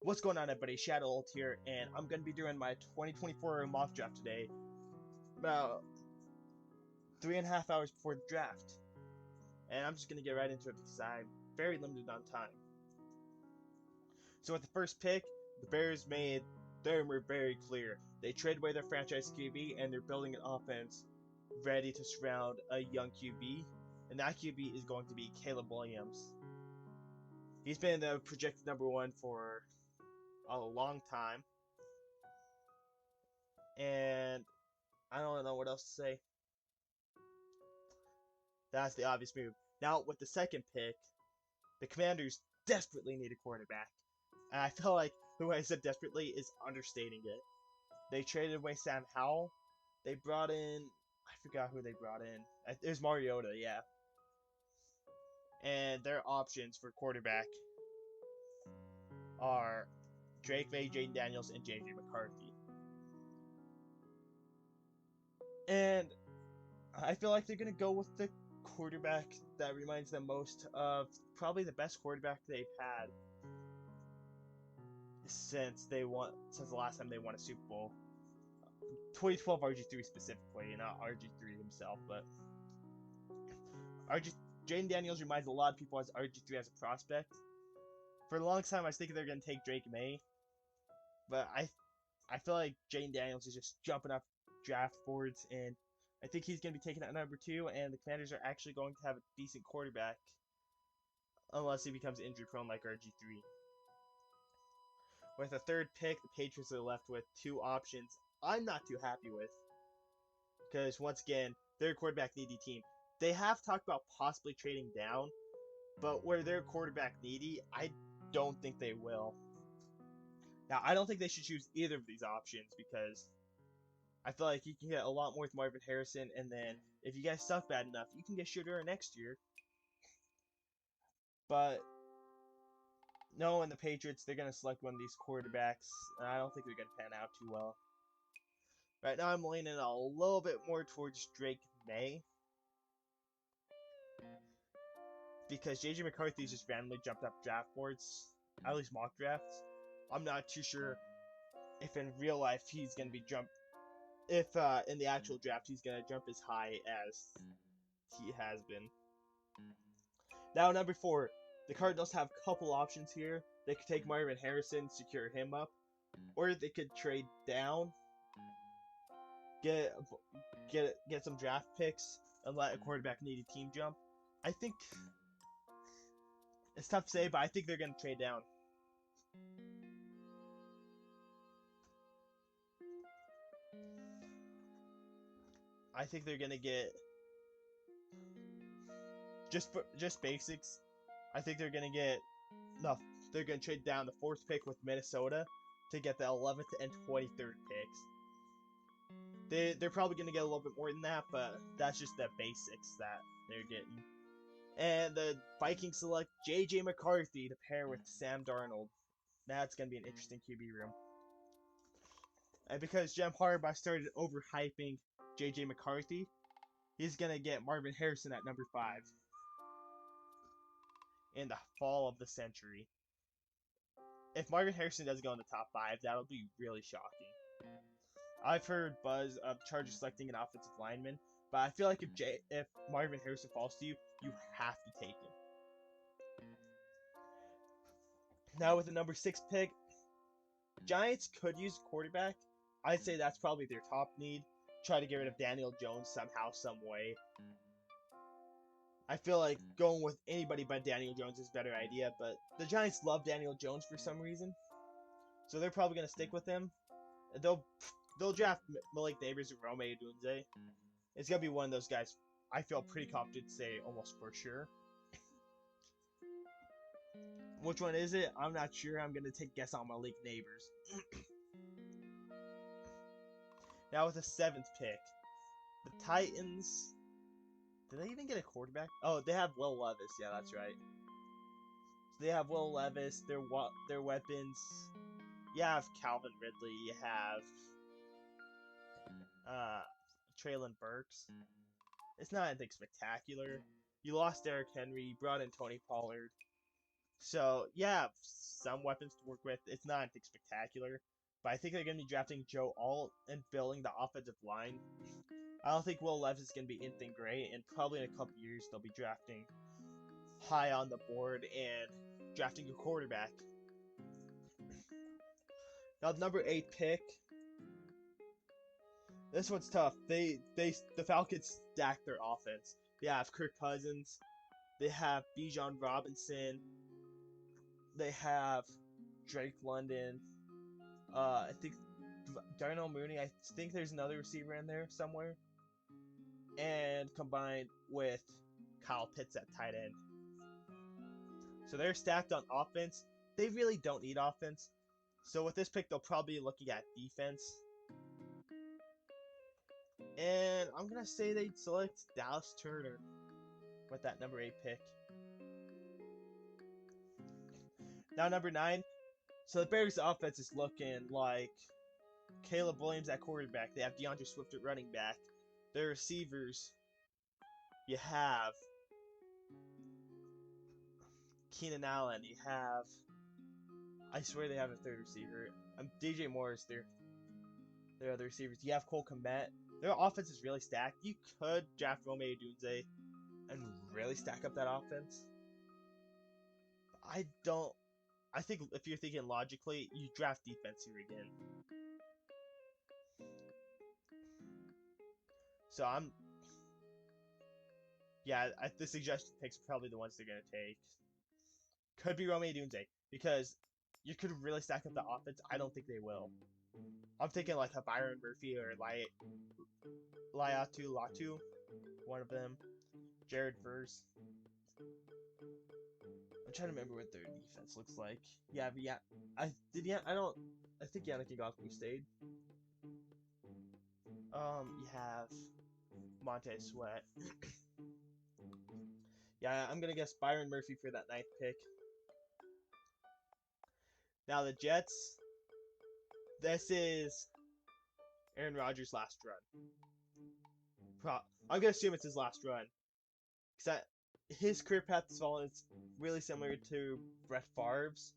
What's going on, everybody? Shadow Ult here, and I'm going to be doing my 2024 mock draft today, about 3.5 hours before the draft. And I'm just going to get right into it because I'm very limited on time. So with the first pick, the Bears made them were very clear. They traded away their franchise QB, and they're building an offense ready to surround a young QB, and that QB is going to be Caleb Williams. He's been the projected #1 for a long time, and I don't know what else to say. That's the obvious move. Now, with the second pick, the Commanders desperately need a quarterback. And I feel like the way I said desperately is understating it. They traded away Sam Howell. They brought in, I forgot who they brought in. It was Mariota, yeah. And their options for quarterback are Drake May, Jayden Daniels, and JJ McCarthy. And I feel like they're going to go with the quarterback that reminds them most of probably the best quarterback they've had since the last time they won a Super Bowl. 2012 RG3 specifically, not RG3 himself, but Jayden Daniels reminds a lot of people as RG3 as a prospect. For a long time, I was thinking they're going to take Drake May, but I feel like Jayden Daniels is just jumping up draft boards, and I think he's going to be taken at #2, and the Commanders are actually going to have a decent quarterback unless he becomes injury prone like RG3. With a third pick, the Patriots are left with two options I'm not too happy with, because once again, they're a quarterback needy team. They have talked about possibly trading down, but where they're quarterback needy, I don't think they will. Now, I don't think they should choose either of these options because I feel like you can get a lot more with Marvin Harrison, and then if you guys suck bad enough, you can get Shooter next year. But no, in the Patriots, they're going to select one of these quarterbacks, and I don't think they're going to pan out too well. Right now, I'm leaning a little bit more towards Drake May, because JJ McCarthy's just randomly jumped up draft boards, at least mock drafts. I'm not too sure if in real life he's going to be if in the actual draft he's going to jump as high as he has been. Now, #4, the Cardinals have a couple options here. They could take Marvin Harrison, secure him up, or they could trade down, get some draft picks, and let a quarterback needy team jump. I think it's tough to say, but I think they're going to trade down. I think they're going to get just basics. I think they're going to get they're going to trade down the 4th pick with Minnesota to get the 11th and 23rd picks. They're probably going to get a little bit more than that, but that's just the basics that they're getting. And the Vikings select J.J. McCarthy to pair with Sam Darnold. That's going to be an interesting QB room. And because Jim Harbaugh started overhyping J.J. McCarthy, he's going to get Marvin Harrison at #5 in the fall of the century. If Marvin Harrison doesn't go in the top 5, that'll be really shocking. I've heard buzz of Chargers selecting an offensive lineman, but I feel like if Marvin Harrison falls to you, you have to take him. Now with the #6 pick, Giants could use a quarterback. I'd say that's probably their top need. Try to get rid of Daniel Jones somehow, some way. I feel like going with anybody but Daniel Jones is a better idea, but the Giants love Daniel Jones for some reason, so they're probably going to stick with him. They'll draft Malik Nabers and Rome Odunze. It's going to be one of those guys I feel pretty confident to say almost for sure. Which one is it? I'm not sure. I'm going to take a guess on Malik Nabers. Now with the 7th pick, the Titans... Did they even get a quarterback? Oh, they have Will Levis. Yeah, that's right. So they have Will Levis. Their weapons. You have Calvin Ridley. You have Treylon Burks. It's not anything spectacular. You lost Derrick Henry. You brought in Tony Pollard. So yeah, some weapons to work with. It's not anything spectacular, but I think they're gonna be drafting Joe Alt and building the offensive line. I don't think Will Levis is gonna be anything great, and probably in a couple years they'll be drafting high on the board and drafting a quarterback. Now the number 8 pick. This one's tough. The Falcons stack their offense. They have Kirk Cousins. They have Bijan Robinson. They have Drake London. I think Darnell Mooney. I think there's another receiver in there somewhere. And combined with Kyle Pitts at tight end. So they're stacked on offense. They really don't need offense. So with this pick, they'll probably be looking at defense. And I'm going to say they'd select Dallas Turner with that number 8 pick. Now number 9. So the Bears' offense is looking like Caleb Williams at quarterback. They have DeAndre Swift at running back. Their receivers, you have Keenan Allen. You have, I swear they have a third receiver. DJ Moore is their other receivers. You have Cole Kmet. Their offense is really stacked. You could draft Rome Odunze and really stack up that offense. I think if you're thinking logically, you draft defense here again. So the suggested picks are probably the ones they're going to take. Could be Rome Odunze, because you could really stack up the offense. I don't think they will. I'm thinking like a Byron Murphy or Laiatu Latu, one of them. Jared Verse. I'm trying to remember what their defense looks like. I think Yannick Ngakoue stayed. You have Montez Sweat. Yeah, I'm gonna guess Byron Murphy for that 9th pick. Now the Jets. This is Aaron Rodgers' last run. I'm gonna assume it's his last run, because his career path has fallen. It's really similar to Brett Favre's.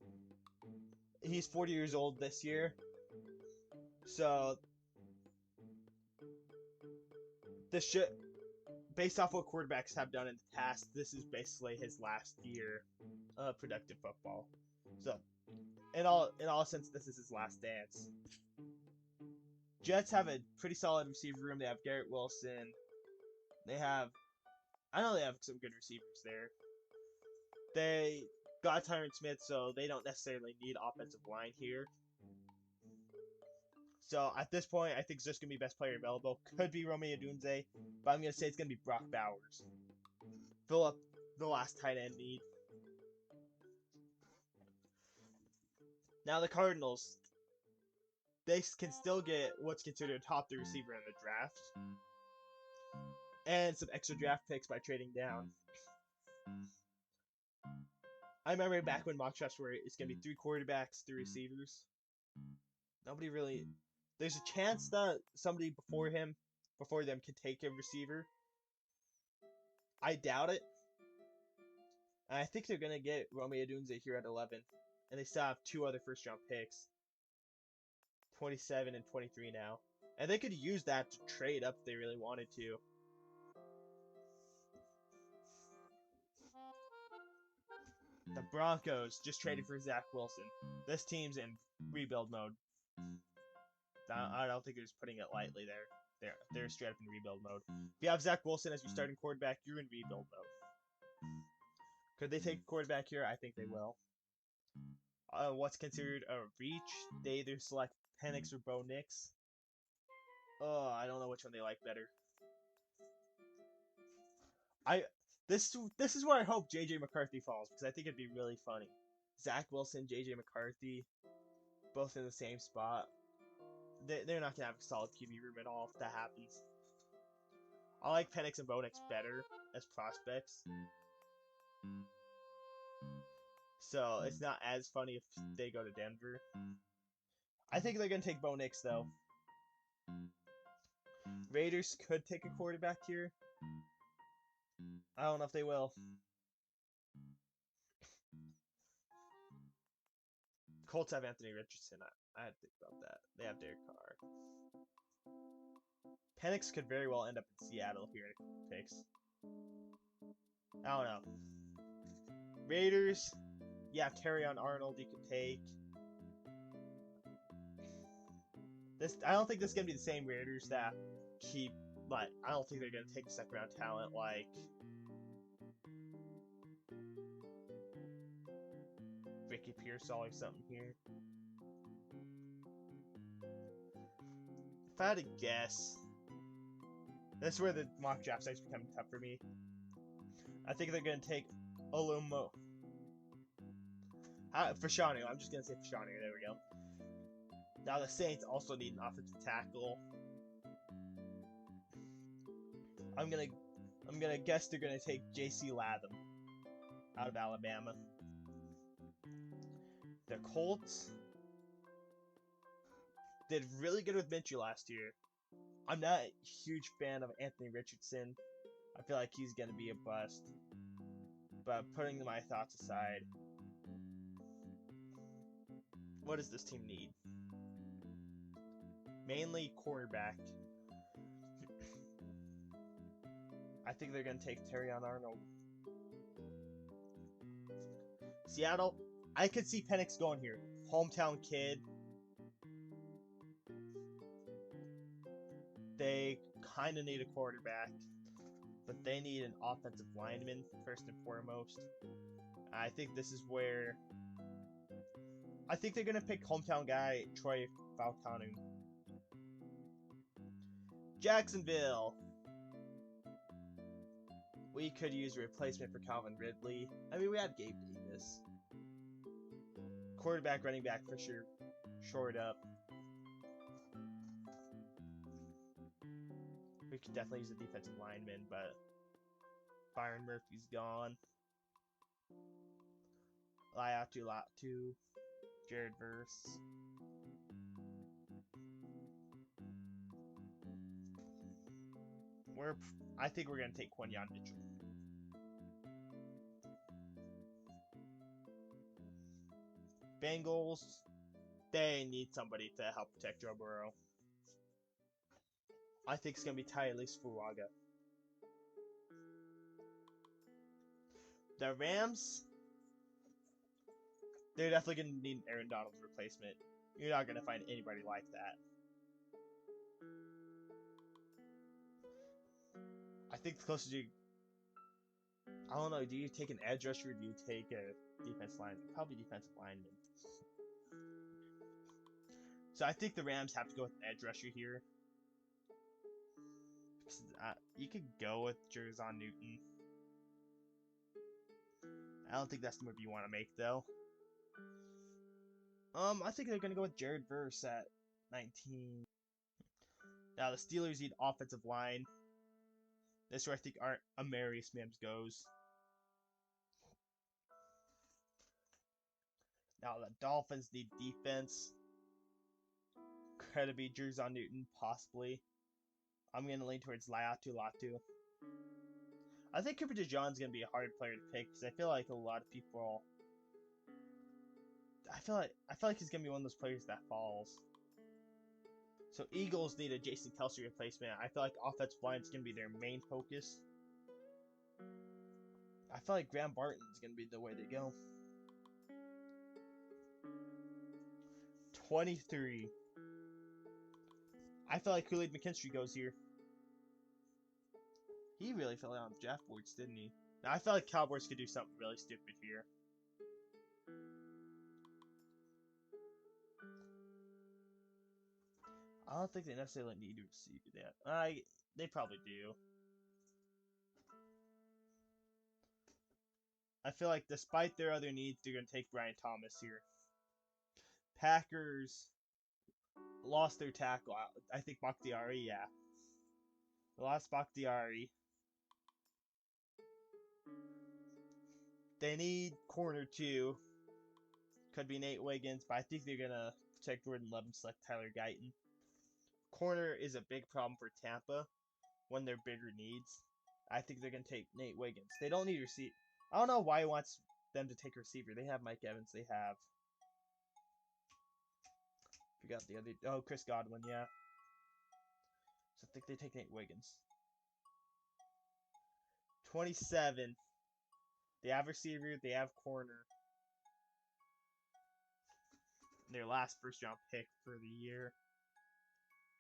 He's 40 years old this year, so this should, based off what quarterbacks have done in the past, this is basically his last year of productive football. So, in all sense, this is his last dance. Jets have a pretty solid receiver room. They have Garrett Wilson. I know they have some good receivers there. They got Tyron Smith, so they don't necessarily need offensive line here. So at this point, I think it's just going to be best player available. Could be Rome Odunze, but I'm going to say it's going to be Brock Bowers. Fill up the last tight end need. Now the Cardinals, they can still get what's considered a top 3 receiver in the draft. And some extra draft picks by trading down. I remember back when mock drafts were, it's going to be 3 quarterbacks, 3 receivers. Nobody really... There's a chance that somebody before them can take a receiver. I doubt it. And I think they're going to get Rome Odunze here at 11. And they still have 2 other first-round picks. 27 and 23 now. And they could use that to trade up if they really wanted to. The Broncos just traded for Zach Wilson. This team's in rebuild mode. I don't think they're just putting it lightly there. They're straight up in rebuild mode. If you have Zach Wilson as your starting quarterback, you're in rebuild mode. Could they take a quarterback here? I think they will. What's considered a reach? They either select Penix or Bo Nix. I don't know which one they like better. This is where I hope JJ McCarthy falls, because I think it'd be really funny. Zach Wilson, JJ McCarthy, both in the same spot. They're not gonna have a solid QB room at all if that happens. I like Penix and Bo Nix better as prospects. So it's not as funny if they go to Denver. I think they're gonna take Bo Nix though. Raiders could take a quarterback here. I don't know if they will. Colts have Anthony Richardson. I had to think about that. They have Derek Carr. Penix could very well end up in Seattle here in a couple picks. I don't know. Raiders, yeah, Terrion Arnold you could take. I don't think this is gonna be the same Raiders that keep, like, I don't think they're gonna take second round talent like Ricky Pearsall or something here. If I had to guess, this is where the mock draft starts becoming tough for me. I think they're gonna take Olumo. Fashanu. I'm just gonna say Fashanu. There we go. Now the Saints also need an offensive tackle. I'm gonna guess they're gonna take J.C. Latham out of Alabama. The Colts did really good with Minshew last year. I'm not a huge fan of Anthony Richardson. I feel like he's gonna be a bust. But putting my thoughts aside, what does this team need? Mainly quarterback. I think they're going to take Terrion Arnold. Seattle, I could see Penix going here. Hometown kid. They kind of need a quarterback, but they need an offensive lineman first and foremost. I think this is where I think they're going to pick hometown guy Troy Falconu. Jacksonville. We could use a replacement for Calvin Ridley. I mean, we have Gabe Davis. Quarterback, running back for sure. Short up. We could definitely use a defensive lineman, but Byron Murphy's gone. Latu, Jared Verse. I think we're gonna take Quinyon Mitchell. Bengals, they need somebody to help protect Joe Burrow. I think it's gonna be Tyler Fuaga. The Rams, they're definitely gonna need an Aaron Donald replacement. You're not gonna find anybody like that. I think the closest you, I don't know, do you take an edge rusher or do you take a defense lineman? Probably defensive lineman. So I think the Rams have to go with an edge rusher here. You could go with Jerzon Newton. I don't think that's the move you want to make, though. I think they're going to go with Jared Verse at 19. Now, the Steelers need offensive line. This is where I think Amarius Mims goes. Now, the Dolphins need defense. Could it be Jerzon Newton? Possibly. I'm going to lean towards Latu. I think Cooper DeJean's going to be a hard player to pick because I feel like a lot of people. I feel like he's going to be one of those players that falls. So Eagles need a Jason Kelce replacement. I feel like offensive line is going to be their main focus. I feel like Graham Barton's going to be the way they go. 23. I feel like Kool-Aid McKinstry goes here. He really fell out on the draft boards, didn't he? Now, I feel like Cowboys could do something really stupid here. I don't think they necessarily need to receive that. They probably do. I feel like despite their other needs, they're going to take Brian Thomas here. Packers lost their tackle. I think Bakhtiari, yeah. They lost Bakhtiari. They need corner too. Could be Nate Wiggins, but I think they're going to protect Jordan Love and select Tyler Guyton. Corner is a big problem for Tampa when they're bigger needs. I think they're going to take Nate Wiggins. They don't need receiver. I don't know why he wants them to take receiver. They have Mike Evans. They have Forgot the other. Oh, Chris Godwin, yeah. So I think they take Nate Wiggins. 27. They have receiver. They have corner. Their last first round pick for the year.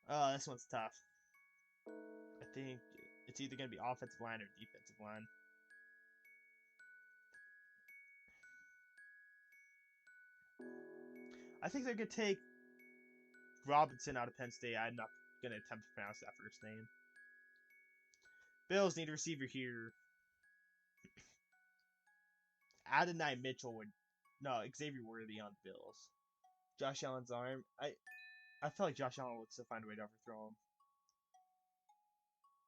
Oh, this one's tough. I think it's either going to be offensive line or defensive line. I think they're going to take Robinson out of Penn State. I'm not going to attempt to pronounce that first name. Bills need a receiver here. Adonai Mitchell would... No, Xavier Worthy on Bills. Josh Allen's arm. I feel like Josh Allen would still find a way to overthrow him.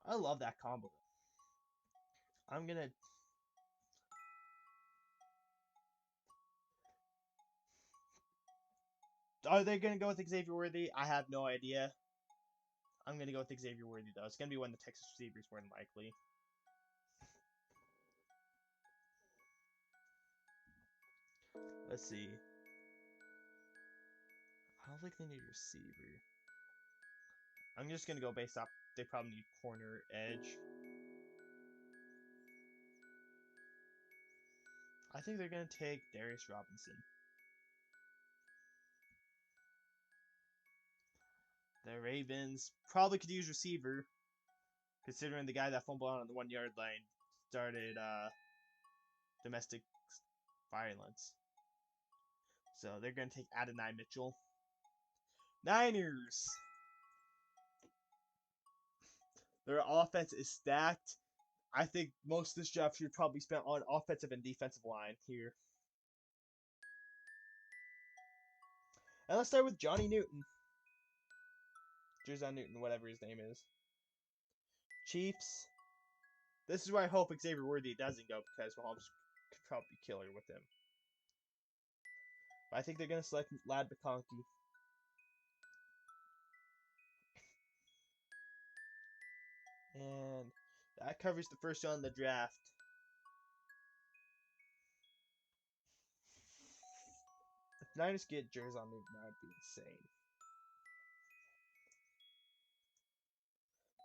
I love that combo. I'm going to... Are they going to go with Xavier Worthy? I have no idea. I'm going to go with Xavier Worthy, though. It's going to be one of the Texas receivers, more than likely. Let's see. I don't think they need a receiver. I'm just going to go based off... They probably need corner, edge. I think they're going to take Darius Robinson. The Ravens probably could use receiver, considering the guy that fumbled out on the 1 yard line started domestic violence. So they're going to take Adonai Mitchell. Niners. Their offense is stacked. I think most of this draft should probably be spent on offensive and defensive line here. And let's start with Johnny Newton. Jerzon Newton, whatever his name is. Chiefs. This is where I hope Xavier Worthy doesn't go, because Mahomes could probably be killer with him. But I think they're going to select Ladd McConkey. And that covers the first round of the draft. If Niners get Jerzon Newton, that would be insane.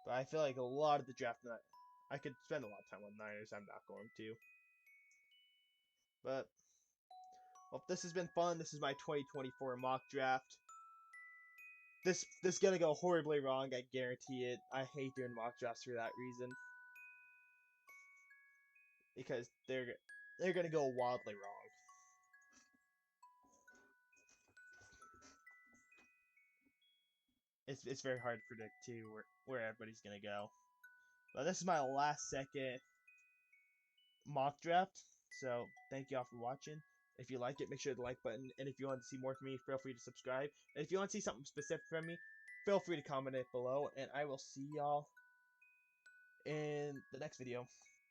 But I feel like a lot of the draft, I could spend a lot of time on Niners. I'm not going to. But, well, this has been fun. This is my 2024 mock draft. This is going to go horribly wrong. I guarantee it. I hate doing mock drafts for that reason. Because they're going to go wildly wrong. It's very hard to predict, too, where everybody's going to go. But this is my last second mock draft. So thank you all for watching. If you like it, make sure to like button. And if you want to see more from me, feel free to subscribe. And if you want to see something specific from me, feel free to comment it below. And I will see y'all in the next video.